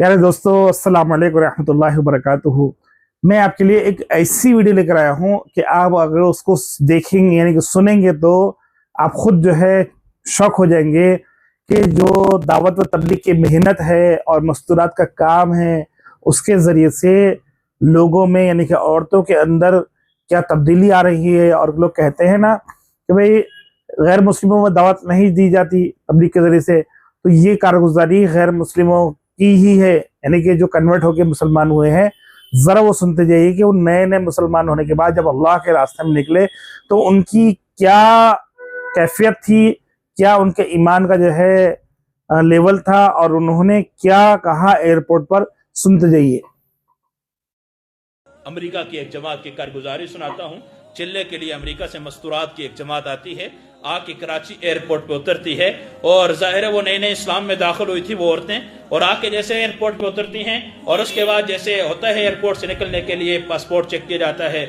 प्यारे दोस्तों, अस्सलाम वालेकुम रहमतुल्लाहि व बरकातुहू। मैं आपके लिए एक ऐसी वीडियो लेकर आया हूं कि आप अगर उसको देखेंगे यानी कि सुनेंगे तो आप खुद जो है शौक हो जाएंगे कि जो दावत व तबलीग की मेहनत है और मस्तूरात का काम है उसके ज़रिए से लोगों में यानी कि औरतों के अंदर क्या तब्दीली आ रही है। और लोग कहते हैं ना कि भाई गैर मुस्लिमों में दावत नहीं दी जाती तबलीग के ज़रिए से, तो ये कारगुजारी गैर मुस्लिमों की ही है, यानी कि जो कन्वर्ट होकर मुसलमान हुए हैं। जरा वो सुनते जाइए कि वो नए नए मुसलमान होने के बाद जब अल्लाह के रास्ते में निकले तो उनकी क्या कैफियत थी, क्या उनके ईमान का जो है लेवल था और उन्होंने क्या कहा एयरपोर्ट पर। सुनते जाइए। अमेरिका की एक जमात की कारगुजारी सुनाता हूँ। चिल्ले के लिए अमेरिका से मस्तूरात की एक जमात आती है, आके कराची एयरपोर्ट पे उतरती है और जाहिर है वो नए नए इस्लाम में दाखिल हुई थी वो औरतें, और आके जैसे एयरपोर्ट पे उतरती हैं और उसके बाद जैसे होता है एयरपोर्ट से निकलने के लिए पासपोर्ट चेक किया जाता है,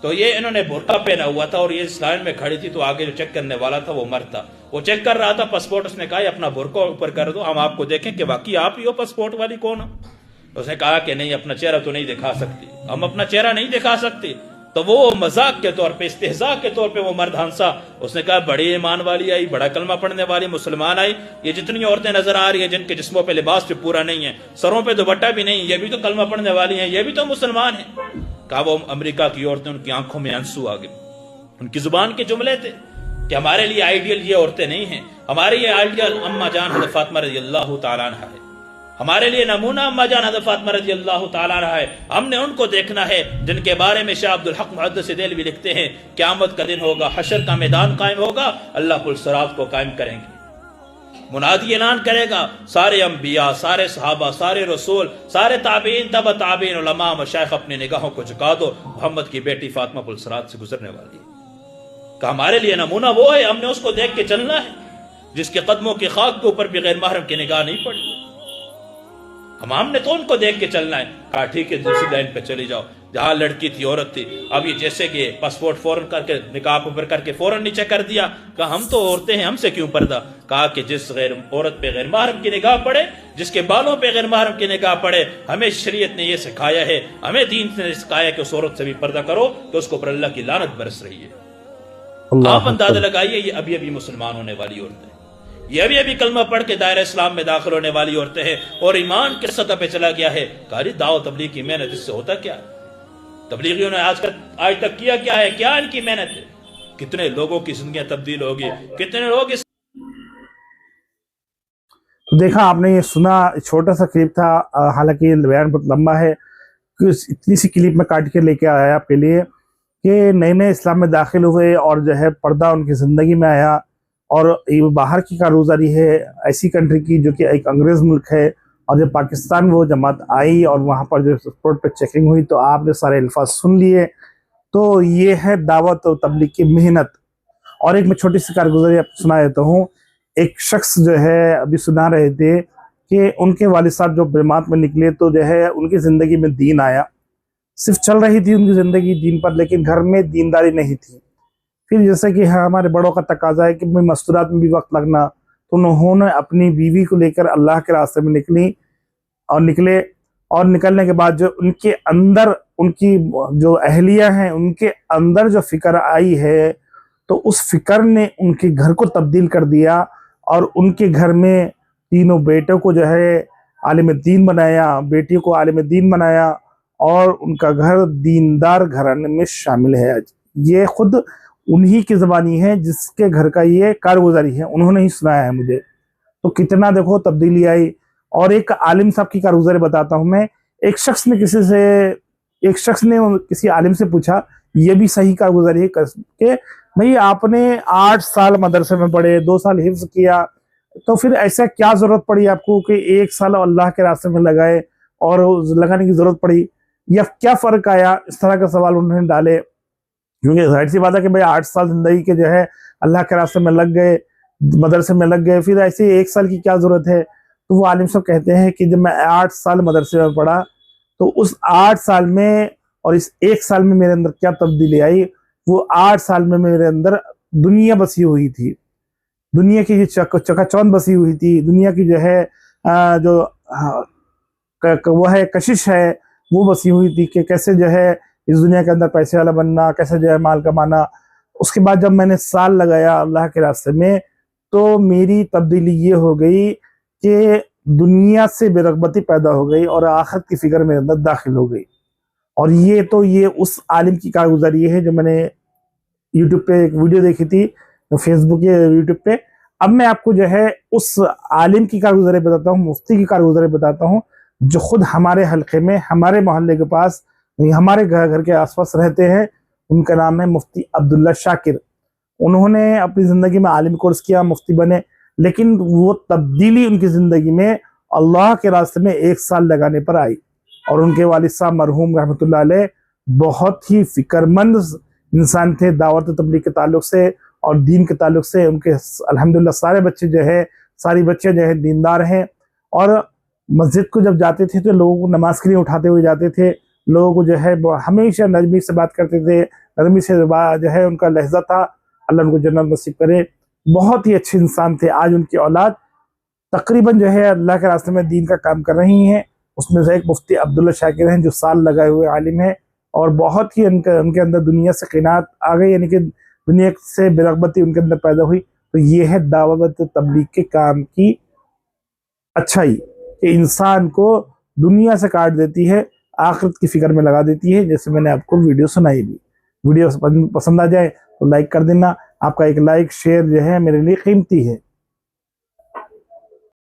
तो ये इन्होंने बुर्का पहना हुआ था और ये इस लाइन में खड़ी थी। तो आगे जो चेक करने वाला था वो मर्द था, वो चेक कर रहा था पासपोर्ट। उसने कहा अपना बुर्का ऊपर कर दो, हम आपको देखें कि बाकी आप ही हो पासपोर्ट वाली, कौन हो। उसने कहा कि नहीं, अपना चेहरा तो नहीं दिखा सकती, हम अपना चेहरा नहीं दिखा सकते। तो वो मजाक के तौर पे, इस्तेहजा के तौर पे वो मर्द हंसा। उसने कहा बड़ी ईमान वाली आई, बड़ा कलमा पढ़ने वाली मुसलमान आई, ये जितनी औरतें नजर आ रही है जिनके जिस्मों पे लिबास भी पूरा नहीं है, सरों पे दुपट्टा भी नहीं, ये भी तो कलमा पढ़ने वाली हैं, ये भी तो मुसलमान है। कहा वो अमेरिका की औरतें, उनकी आंखों में आंसू आ गए। उनकी जुबान के जुमले थे कि हमारे लिए आइडियल ये औरतें नहीं हैं, हमारे लिए आइडियल अम्मा जान हज़रत फातिमा रज़ी अल्लाह तआला अन्हा है, हमारे लिए नमूना अम्मा जान हज़रत फातिमा रज़ी अल्लाह तआला अन्हा है। हमने उनको देखना है जिनके बारे में शाह अब्दुल हक मुहद्दिस देलवी लिखते हैं, क़यामत का दिन होगा, हशर का मैदान कायम होगा, अल्लाह पुल सिरात को कायम करेंगे, मुनादी ऐलान करेगा, सारे अंबिया, सारे सहाबा, सारे रसूल, सारे ताबीन, तब ताबीन, उलमा, मशाइख अपनी निगाहों को झुका दो, मोहम्मद की बेटी फातिमा पुल सिरात से गुजरने वाली है। कहा हमारे लिए नमूना वो है, हमने उसको देख के चलना है जिसके कदमों की खाक के ऊपर भी गैर महरम की निगाह नहीं पड़ी। हमने तो उनको देख के चलना है। कहा ठीक है, दूसरी लाइन पे चली जाओ, जहां लड़की थी, औरत थी, अब ये जैसे कि पासपोर्ट फौरन करके निकाब ऊपर करके फौरन नीचे कर दिया। कहा हम तो औरतें हैं, हमसे क्यों पर्दा। कहा कि जिस गैर औरत पे गैर महरम की निगाह पड़े, जिसके बालों पे गैर महरम की निगाह पड़े, हमें शरीयत ने यह सिखाया है, हमें दीन ने सिखाया कि उस औरत से भी पर्दा करो कि उसको पर अल्लाह की लानत बरस रही है। आप अंदाजा लगाइए, ये अभी अभी मुसलमान होने वाली औरतें, ये अभी अभी कलमा पढ़ के दायरा इस्लाम में दाखिल होने वाली औरतें हैं और ईमान किस सतह पे चला गया है। कारी दाव तबलीग की मेहनत, इससे होता क्या है। तबलीगियों ने आज तक किया क्या है, क्या इनकी मेहनत है, कितने लोगों की जिंदगियां तब्दील होगी, कितने लोग इस। तो देखा आपने, ये सुना, छोटा सा क्लिप था, हालांकि ये बयान बहुत लंबा है, इतनी सी क्लिप में काट के लेके आया आपके लिए कि नए नए इस्लाम में दाखिल हुए और जो है पर्दा उनकी ज़िंदगी में आया। और ये बाहर की कारगुजारी है ऐसी कंट्री की जो कि एक अंग्रेज़ मुल्क है, और जब पाकिस्तान वो जमात आई और वहाँ पर जो पासपोर्ट पर चेकिंग हुई तो आपने सारे अल्फाज सुन लिए। तो ये है दावत और तबलीग की मेहनत। और एक मैं छोटी सी कारगुजारी आपको सुना देता हूँ। एक शख्स जो है अभी सुना रहे थे कि उनके वालिद साहब जो जमात में निकले तो जो है उनकी ज़िंदगी में दीन आया, सिर्फ चल रही थी उनकी ज़िंदगी दीन पर, लेकिन घर में दीनदारी नहीं थी। फिर जैसे कि हमारे बड़ों का तकाजा है कि मस्तूरात में भी वक्त लगना, तो उन्होंने अपनी बीवी को लेकर अल्लाह के रास्ते में निकले। और निकलने के बाद जो उनके अंदर उनकी जो अहलिया हैं उनके अंदर जो फिक्र आई है, तो उस फिक्र ने उनके घर को तब्दील कर दिया और उनके घर में तीनों बेटों को जो है आलिम दीन बनाया, बेटियों को आलिम दीन बनाया और उनका घर दीनदार घराने में शामिल है। आज ये खुद उन्हीं की ज़बानी है जिसके घर का ये कारगुजारी है, उन्होंने ही सुनाया है मुझे। तो कितना देखो तब्दीली आई। और एक आलिम साहब की कारगुजारी बताता हूँ मैं। एक शख्स ने किसी आलिम से पूछा, ये भी सही कारगुजारी है कि भाई आपने 8 साल मदरसे में पढ़े, 2 साल हिफ्ज किया, तो फिर ऐसा क्या जरूरत पड़ी आपको कि 1 साल अल्लाह के रास्ते में लगाए और लगाने की जरूरत पड़ी, या क्या फर्क आया। इस तरह का सवाल उन्होंने डाले, क्योंकि जाहिर सी बात है कि भाई 8 साल जिंदगी के जो है अल्लाह के रास्ते में लग गए, मदरसे में लग गए, फिर ऐसे 1 साल की क्या जरूरत है। तो वो आलिम साहब कहते हैं कि जब मैं 8 साल मदरसे में पढ़ा तो उस 8 साल में और इस 1 साल में मेरे अंदर क्या तब्दीली आई। वो 8 साल में मेरे अंदर दुनिया बसी हुई थी, दुनिया की चकाचौंध बसी हुई थी, दुनिया की जो है जो वो है कशिश है, वो बसी हुई थी कि कैसे जो है इस दुनिया के अंदर पैसे वाला बनना, कैसे जो है माल कमाना। उसके बाद जब मैंने साल लगाया अल्लाह के रास्ते में, तो मेरी तब्दीली ये हो गई कि दुनिया से बेरगबती पैदा हो गई और आखिरत की फिक्र मेरे अंदर दाखिल हो गई। और ये उस आलिम की कारगुजारी है जो मैंने यूट्यूब पे एक वीडियो देखी थी, फेसबुक या यूट्यूब पे। अब मैं आपको जो है उस आलिम की कारगुजारी बताता हूँ, मुफ्ती की कारगुजारी बताता हूँ, जो खुद हमारे हल्के में, हमारे मोहल्ले के पास, हमारे घर के आसपास रहते हैं। उनका नाम है मुफ्ती अब्दुल्ला शाकिर। उन्होंने अपनी ज़िंदगी में आलिम कोर्स किया, मुफ्ती बने, लेकिन वो तब्दीली उनकी ज़िंदगी में अल्लाह के रास्ते में 1 साल लगाने पर आई। और उनके वालिद साहब मरहूम रहमतुल्लाह अलैह बहुत ही फिक्रमंद इंसान थे दावत तबलीग के ताल्लुक से और दीन के ताल्लुक से। उनके अल्हम्दुलिल्लाह सारे बच्चे जो है, सारी बच्चे जो है दीनदार हैं। और मस्जिद को जब जाते थे तो लोगों को नमाज के लिए उठाते हुए जाते थे, लोगों को जो है हमेशा नरमी से बात करते थे, नरमी से जो है उनका लहजा था। अल्लाह उनको जन्नत नसीब करे। बहुत ही अच्छे इंसान थे। आज उनकी औलाद तकरीबन जो है अल्लाह के रास्ते में दीन का काम कर रही हैं। उसमें से एक मुफ्ती अब्दुल्ला शाकिर हैं जो साल लगाए हुए आलिम हैं, और बहुत ही उनके अंदर दुनिया से क़नाअत आ गई, यानी कि दुनिया से बेरगबती उनके अंदर पैदा हुई। तो ये है दावत तबलीग के काम की अच्छाई कि इंसान को दुनिया से काट देती है, आखिरत की फिक्र में लगा देती है। जैसे मैंने आपको वीडियो सुनाई भी। वीडियो पसंद आ जाए तो लाइक कर देना। आपका एक लाइक शेयर जो है मेरे लिए कीमती है।